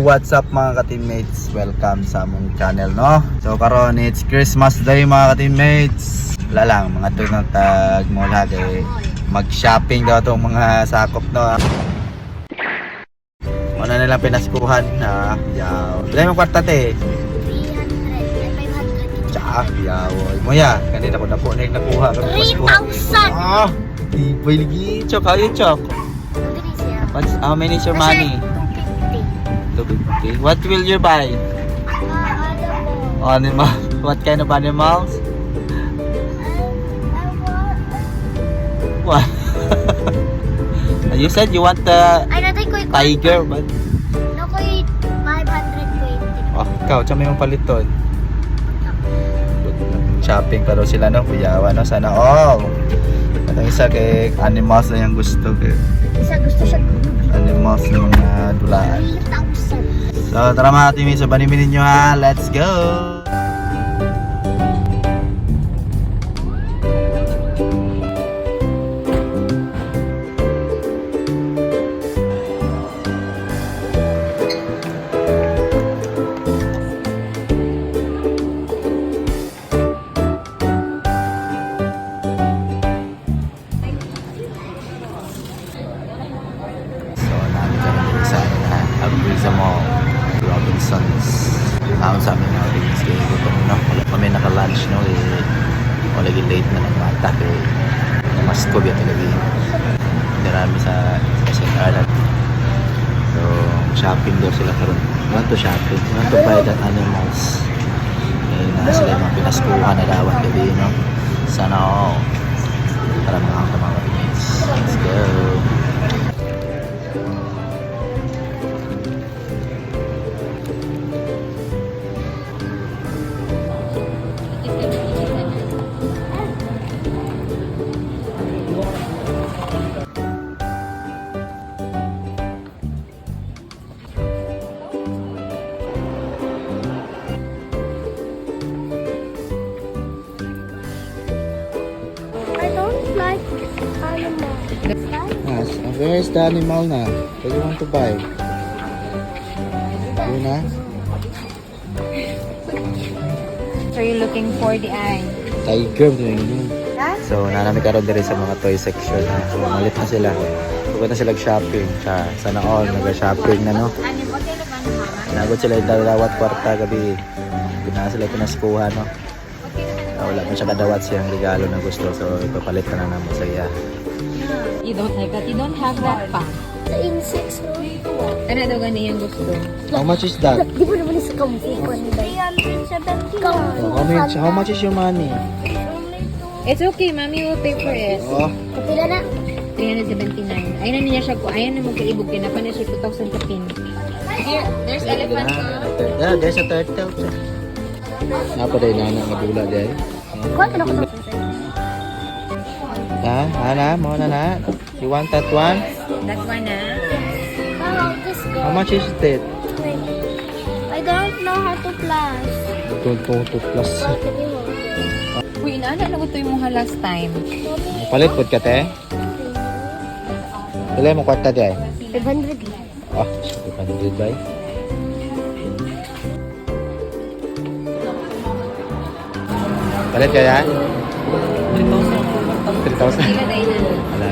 what's up mga ka-teammates? Welcome sa among channel, no? So karon it's Christmas Day mga ka-teammates. Wala lang, mga to ng tag mo lahat eh. Mag-shopping daw itong mga sakop, no? Una nilang pinaskuhan na yaw. Bilay mo kwarta te? 300, 500. Tsaka, yaw. Moya, kanina ko na po na yung nakuha. 3,000! Ah, di ba lagi? Chok, how you chok? How many is your money? 250. What will you buy? Animal. What kind of animals? What? You said you want the tiger, but... No, ko 520. Oh, ikaw, tsaka may mong paliton. Shopping pa daw sila, no? Kuyawa, no? Sana all. At ang isa kay animals na yung gusto. Kay Isa gusto siya animals ng mga dulaan. 3,000. So, tara mga teammates, sa baniminin nyo ha. Let's go! Sa mall, Robinsons. Sa amin mga Robinsons kayo ito no. Wala kami naka-lunch no eh. Wala late na ng mata kay mas ko biya talaga marami sa St. Arnold. So shopping daw sila karon. Want to shopping, want to buy that animals. Eh na sila mga pinaskuhan na dawan gabi no. Sana all para mga Robinsons. Let's go. I don't like animals. Yes, where is the animal na? What do you want to buy? Yun na? So you're looking for the eye? Tiger yun. So nanami karon diri sa mga toy section. So malit na sila. Pagod na sila shopping. Sana all nag-shopping na no. Nagot sila yung dalawat kwarta gabi. Bina sila pinaskuhan no. Wala pa siya kadawat siyang regalo na gusto. So ipapalit na naman sa iya. You don't like that? You don't have that pa? Sa insects, no? Ano daw ganyan gusto? How much is that? Di mo naman sa kampi ko. 370. How much is your money? It's okay, mommy will pay for it. Oh, Kapila na. 379. Ayun na niya siya ko. Ayun na magkaibog ka na. Paano siya 2,015? Here, there's elephant. yeah, there's a turtle. Napa day na nabula day. Kuha ka na ko. Ana, mo na. You want that one? That one na. How much is it? I don't know how to plus. 2 plus. Uy, inaana na ko ito yung mga last time. Palit po ka te? Pila mo kwarta day? 500. Ah, 500 bay. Palit ka yan? 3,000. Sila dahil na. Wala.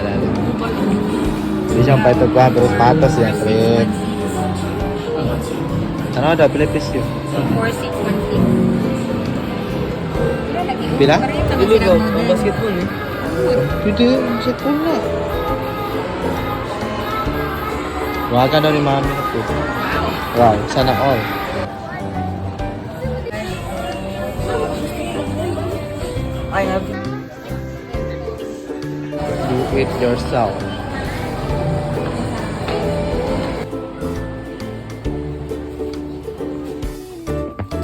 Hindi siyang paitog ka, pero patos yan. Trip. Ano daw, pila piso yun? 4,616. Pila? Iligaw, ang basketball eh. Pwede, setball na. Waga daw ni mami na po. Wow, sana all. I have Do it yourself.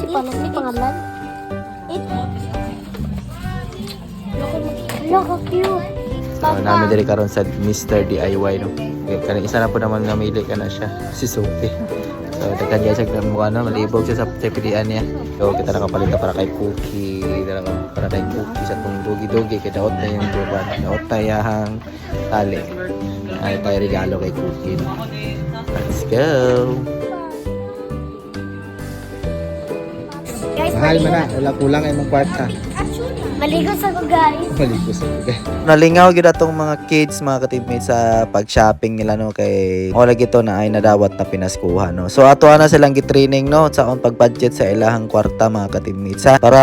Paano si pangalan? Look, cute. So, namin diri karon sa Mr. DIY no. Kaya isa na po naman namili ka na siya, si Sophie. So, daghan niya siya ng mukha, no? Malibog siya sa pilihan niya. So, kita nakapalit na para kay Cookie. Para kay Cookie sa itong dugi-dugi. Kaya daot na yung tuban. Daot na yung tali. Ay, tayo regalo kay Cookie. No? Let's go! Mahal man na, wala kulang ay mong kwarta. Maligos ako guys. Maligos ako. Nalingaw gid atong mga kids, mga ka-teammates sa pag-shopping nila no kay wala gito na ay nadawat na pinaskuhan no. So ato na silang gi-training no sa on pag-budget sa ilahang kwarta mga ka-teammates ha. Para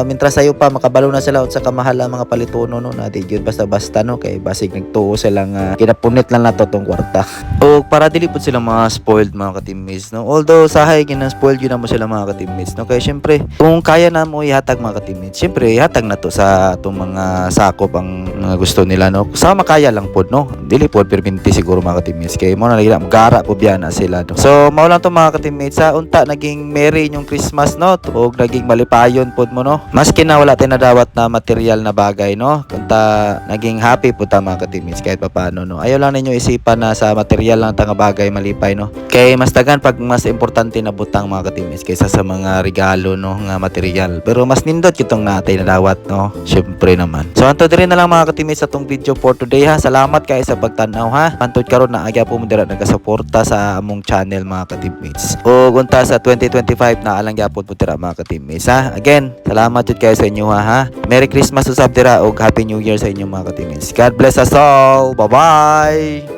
mintras sayo pa makabalo na sila sa kamahal ang mga palituno no na di gyud basta-basta no kay basig nagtuo silang kinapunit lang nato tong kwarta. O para dili pud sila mga spoiled mga ka-teammates no. Although sahay ginang spoiled gyud na mo sila mga ka-teammates no kay syempre kung kaya na mo ihatag mga ka-teammates, syempre ihatag na to sa atong mga sakop ang mga gusto nila no. Sa makaya lang pod no. Dili pod perminti siguro mga ka-teammates kay mo na nila magara po biya na sila no. So mao lang to mga ka-teammates sa unta naging merry yung Christmas no ug naging malipayon pod mo no. Maski na wala tay nadawat na material na bagay no. Kunta naging happy po ta mga ka-teammates kahit papaano no. Ayaw lang ninyo isipan na sa material lang ta nga bagay malipay no. Kay mas dagan pag mas importante na butang mga ka-teammates kaysa sa mga regalo no nga material. Pero mas nindot kitong natay nadawat no. Syempre naman. So anto diri na lang mga ka-teammates sa tong video for today ha. Salamat kay sa pagtan-aw ha. Pantod karon na agya po mo dira nagasuporta sa among channel mga ka-teammates. O unta sa 2025 na alang gyapon po dira mga ka-teammates ha. Again, salamat jud kayo sa inyo ha. Merry Christmas usab dira ug Happy New Year sa inyo mga ka-teammates. God bless us all. Bye-bye.